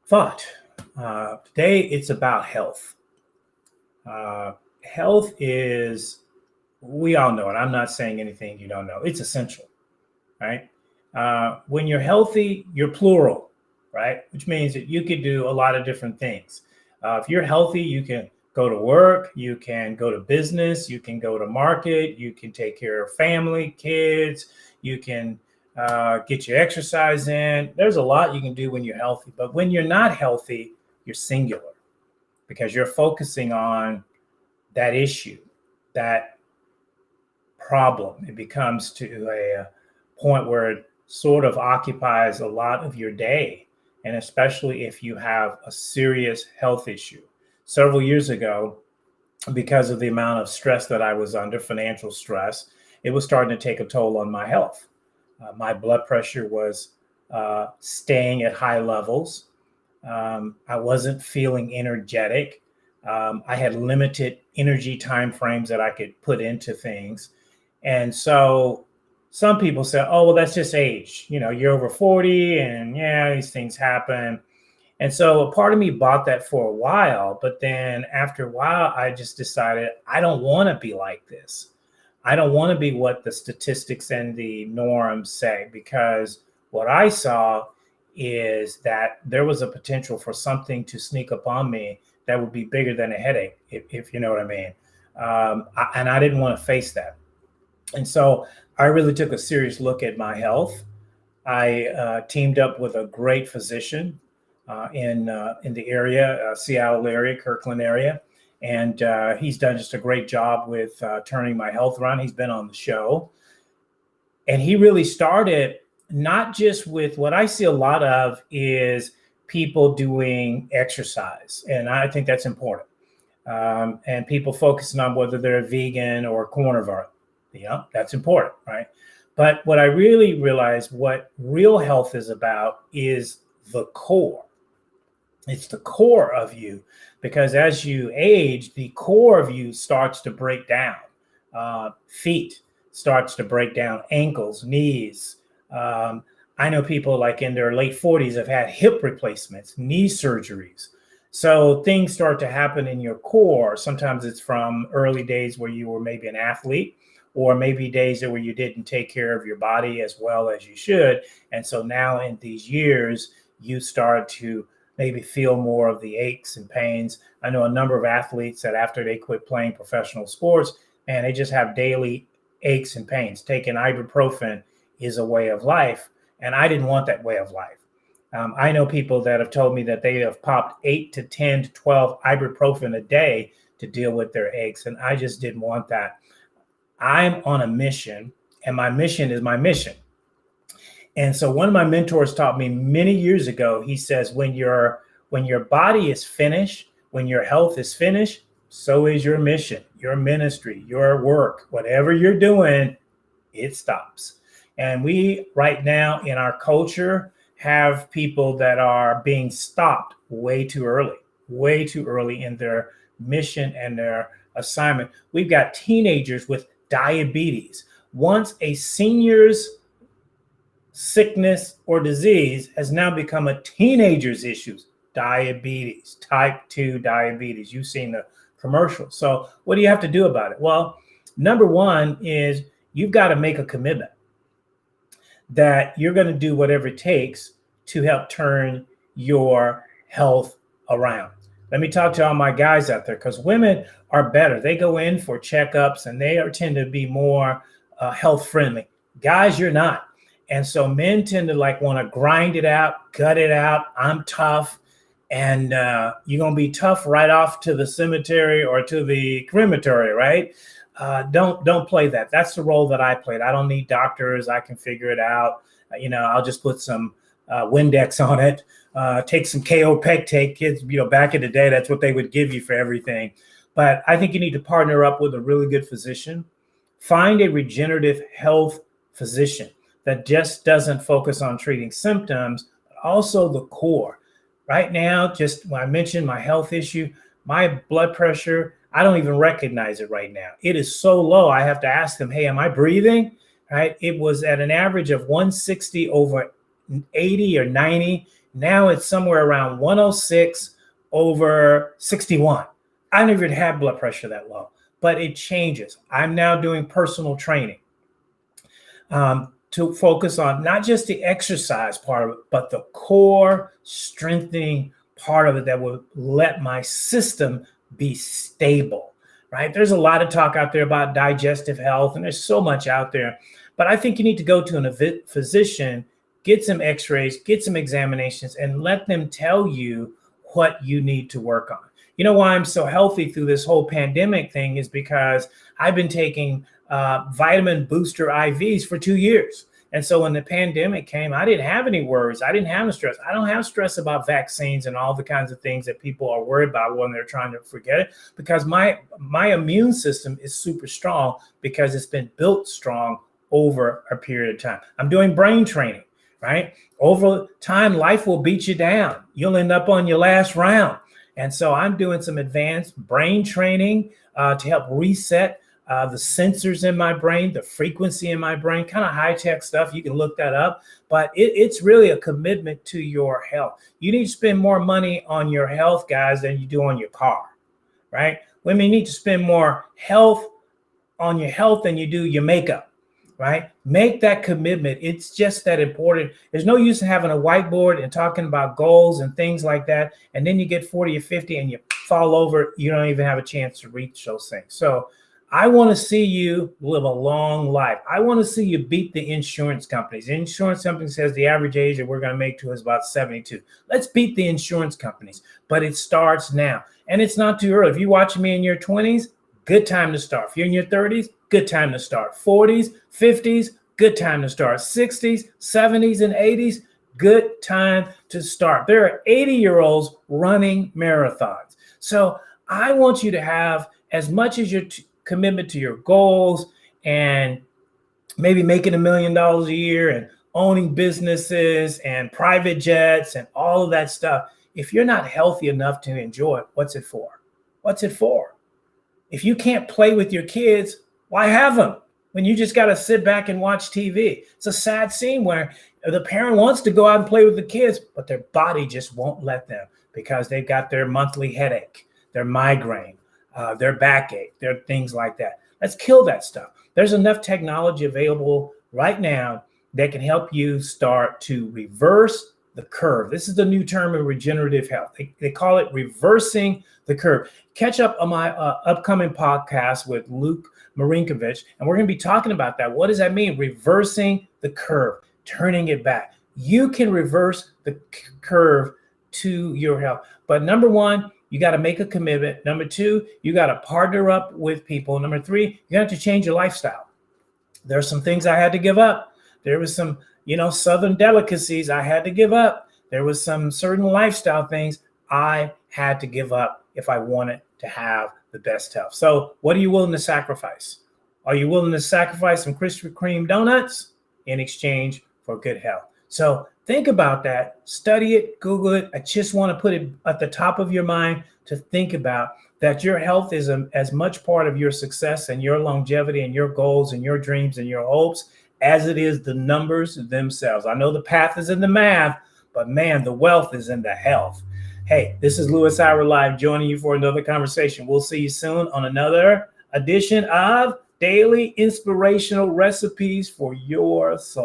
thought. Today, it's about health. Health is, we all know it. I'm not saying anything you don't know. It's essential, right? When you're healthy, you're plural, right? Which means that you could do a lot of different things. If you're healthy, you can go to work, you can go to business, you can go to market, you can take care of family, kids, you can get your exercise in. There's a lot you can do when you're healthy. But when you're not healthy, you're singular because you're focusing on that issue, that problem. It becomes to a point where it sort of occupies a lot of your day, and especially if you have a serious health issue. Several years ago, because of the amount of stress that I was under, financial stress, it was starting to take a toll on my health. My blood pressure was staying at high levels. I wasn't feeling energetic. I had limited energy time frames that I could put into things. And so some people say, oh, well, that's just age. You know, you're over 40 and yeah, these things happen. And so a part of me bought that for a while. But then after a while, I just decided I don't want to be like this. I don't want to be what the statistics and the norms say, because what I saw is that there was a potential for something to sneak up on me that would be bigger than a headache, if you know what I mean. And I didn't want to face that. And so I really took a serious look at my health. I teamed up with a great physician in the area, Seattle area, Kirkland area, and he's done just a great job with turning my health around. He's been on the show, and he really started not just with what I see a lot of is people doing exercise, and I think that's important. And people focusing on whether they're a vegan or a carnivore, that's important, right? But what I really realized, what real health is about, is the core. It's the core of you, because as you age, the core of you starts to break down. Feet starts to break down, ankles, knees. I know people like in their late 40s have had hip replacements, knee surgeries. So things start to happen in your core. Sometimes it's from early days where you were maybe an athlete, or maybe days where you didn't take care of your body as well as you should. And so now in these years, you start to maybe feel more of the aches and pains. I know a number of athletes that after they quit playing professional sports, and they just have daily aches and pains. Taking ibuprofen is a way of life. And I didn't want that way of life. I know people that have told me that they have popped 8 to 10 to 12 ibuprofen a day to deal with their aches. And I just didn't want that. I'm on a mission, and my mission is my mission. And so one of my mentors taught me many years ago, he says, when your body is finished, when your health is finished, so is your mission, your ministry, your work, whatever you're doing, it stops. And we right now in our culture have people that are being stopped way too early in their mission and their assignment. We've got teenagers with diabetes. Once a senior's sickness or disease has now become a teenager's issue. Diabetes, type 2 diabetes. You've seen the commercial. So what do you have to do about it? Well, number one is you've got to make a commitment that you're going to do whatever it takes to help turn your health around. Let me talk to all my guys out there, because women are better. They go in for checkups and they tend to be more health friendly. Guys, you're not. And so men tend to want to grind it out, gut it out. I'm tough. And you're going to be tough right off to the cemetery or to the crematory, right? Don't play that. That's the role that I played. I don't need doctors. I can figure it out. I'll just put some Windex on it, take some Kaopectate. Kids, back in the day, that's what they would give you for everything. But I think you need to partner up with a really good physician. Find a regenerative health physician that just doesn't focus on treating symptoms, but also the core. Right now, just when I mentioned my health issue, my blood pressure, I don't even recognize it right now. It is so low, I have to ask them, hey, am I breathing? Right? It was at an average of 160 over 80 or 90. Now it's somewhere around 106 over 61. I never had blood pressure that low, but it changes. I'm now doing personal training to focus on not just the exercise part of it, but the core strengthening part of it that will let my system be stable, right? There's a lot of talk out there about digestive health, and there's so much out there. But I think you need to go to a physician, get some x-rays, get some examinations, and let them tell you what you need to work on. You know why I'm so healthy through this whole pandemic thing is because I've been taking vitamin booster IVs for 2 years. And so when the pandemic came, I didn't have any worries. I didn't have any stress. I don't have stress about vaccines and all the kinds of things that people are worried about when they're trying to forget it, because my immune system is super strong because it's been built strong over a period of time. I'm doing brain training, right? Over time, life will beat you down. You'll end up on your last round. And so I'm doing some advanced brain training to help reset the sensors in my brain, the frequency in my brain, kind of high-tech stuff. You can look that up, but it's really a commitment to your health. You need to spend more money on your health, guys, than you do on your car, right? Women need to spend more on your health than you do your makeup, right? Make that commitment. It's just that important. There's no use in having a whiteboard and talking about goals and things like that, and then you get 40 or 50 and you fall over. You don't even have a chance to reach those things. So I want to see you live a long life. I want to see you beat the insurance companies. The insurance company says the average age that we're going to make to is about 72. Let's beat the insurance companies, but it starts now. And it's not too early. If you're watching me in your 20s, good time to start. If you're in your 30s, good time to start. 40s, 50s, good time to start. 60s, 70s, and 80s, good time to start. There are 80-year-olds running marathons. So I want you to have as much as your commitment to your goals and maybe making $1 million a year and owning businesses and private jets and all of that stuff. If you're not healthy enough to enjoy it, what's it for? What's it for? If you can't play with your kids, why have them when you just got to sit back and watch TV? It's a sad scene where the parent wants to go out and play with the kids, but their body just won't let them because they've got their monthly headache, their migraine, their backache, their things like that. Let's kill that stuff. There's enough technology available right now that can help you start to reverse the curve. This is the new term in regenerative health. They call it reversing the curve. Catch up on my upcoming podcast with Luke Marinkovich, and we're going to be talking about that. What does that mean? Reversing the curve, turning it back. You can reverse the curve to your health. But number one, you got to make a commitment. Number two, you got to partner up with people. Number three, you have to change your lifestyle. There are some things I had to give up. There was some, Southern delicacies I had to give up. There was some certain lifestyle things I had to give up if I wanted to have the best health. So what are you willing to sacrifice? Are you willing to sacrifice some Krispy Kreme donuts in exchange for good health? So think about that, study it, Google it. I just want to put it at the top of your mind to think about that your health is as much part of your success and your longevity and your goals and your dreams and your hopes as it is the numbers themselves. I know the path is in the math, but man, the wealth is in the health. Hey, this is Louis Ira Live joining you for another conversation. We'll see you soon on another edition of Daily Inspirational Recipes for Your Soul.